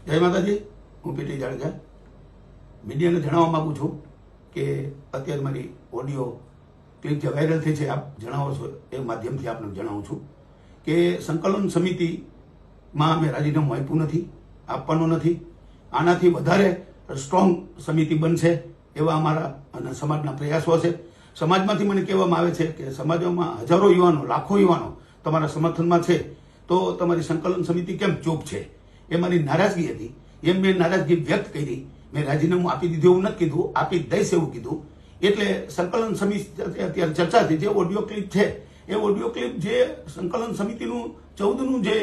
જય માતાજી, હું પીટી જાડેજા મીડિયાને જણાવવા માંગુ છું કે અત્યારે મારી ઓડિયો ક્લિપ જે વાયરલ થઈ છે, આપ જણાવો છો એ માધ્યમથી આપને જણાવું છું કે સંકલન સમિતિમાં અમે રાજીનામું આપ્યું નથી, આપવાનું નથી. આનાથી વધારે સ્ટ્રોંગ સમિતિ બનશે એવા અમારા અને સમાજના પ્રયાસો છે. સમાજમાંથી મને કહેવામાં આવે છે કે સમાજમાં હજારો યુવાનો, લાખો યુવાનો તમારા સમર્થનમાં છે, તો તમારી સંકલન સમિતિ કેમ ચૂપ છે? એ મારી નારાજગી હતી. એમ મેં નારાજગી વ્યક્ત કરી. મેં રાજીનામું આપી દીધું એવું નથી કીધું, આપી દઈશ એવું કીધું. એટલે સંકલન સમિતિ અત્યારે ચર્ચા થઈ, જે ઓડિયો ક્લિપ છે એ ઓડિયો ક્લિપ જે સંકલન સમિતિનું 14નું જે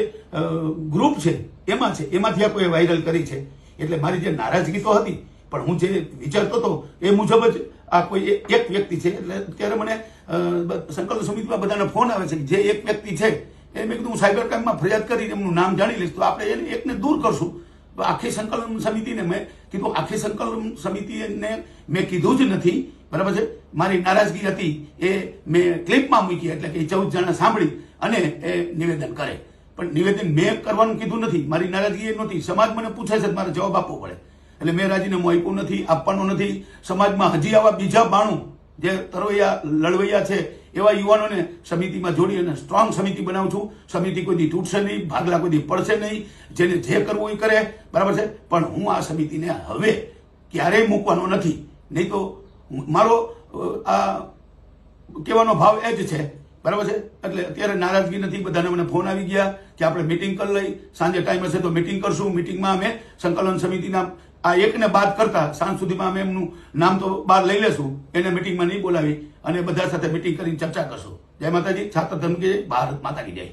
ગ્રુપ છે એમાં છે, એમાંથી આ કોઈ વાયરલ કરી છે. એટલે મારી જે નારાજગી તો હતી, પણ હું જે વિચારતો હતો એ મુજબ જ આ કોઈ એક વ્યક્તિ છે. એટલે અત્યારે મને સંકલન સમિતિમાં બધાના ફોન આવે છે કે જે એક વ્યક્તિ છે એ મેં કીધું હું સાયબર ક્રાઇમમાં ફરિયાદ કરી એમનું નામ જાણી લઈશ, તો આપણે એને એકને દૂર કરશું. તો આખી સંકલન સમિતિને મેં કીધું, આખી સંકલન સમિતિને મેં કીધું જ નથી, બરાબર છે. મારી નારાજગી હતી એ મેં ક્લિપમાં મૂકી, એટલે કે 14 જણા સાંભળી અને એ નિવેદન કરે. પણ નિવેદન મેં કરવાનું કીધું નથી, મારી નારાજગી એ નહોતી. સમાજ મને પૂછે છે, મારે જવાબ આપવો પડે, એટલે મેં રાજીનામું આપ્યું નથી, આપવાનું નથી. સમાજમાં હજી આવા બીજા 92 જે તરવૈયા લડવૈયા છે એવા યુવાનોને સમિતિમાં જોડી અને સ્ટ્રોંગ સમિતિ બનાવું છું. સમિતિ કોઈ દી તૂટશે નહીં, ભાગલા કોઈ દી પડશે નહીં. જેને જે કરવું એ કરે, બરાબર છે. પણ હું આ સમિતિને હવે ક્યારેય મૂકવાનો નથી. નહીં તો મારો આ કહેવાનો ભાવ એ જ છે, બરાબર છે. એટલે અત્યારે નારાજગી નથી. બધાને મને ફોન આવી ગયા કે આપણે મિટિંગ કરી લઈ, સાંજે ટાઈમ હશે તો મિટિંગ કરશું. મિટિંગમાં અમે સંકલન સમિતિના આ એકને બાદ કરતા સાંજ સુધીમાં અમે એમનું નામ તો બહાર લઈ લેશું. એને મિટિંગમાં નહીં બોલાવી અને બધા સાથે મિટિંગ કરીને ચર્ચા કરશું. જય માતાજી, છાત્ર ધર્મ કે ભારત માતા કી જય.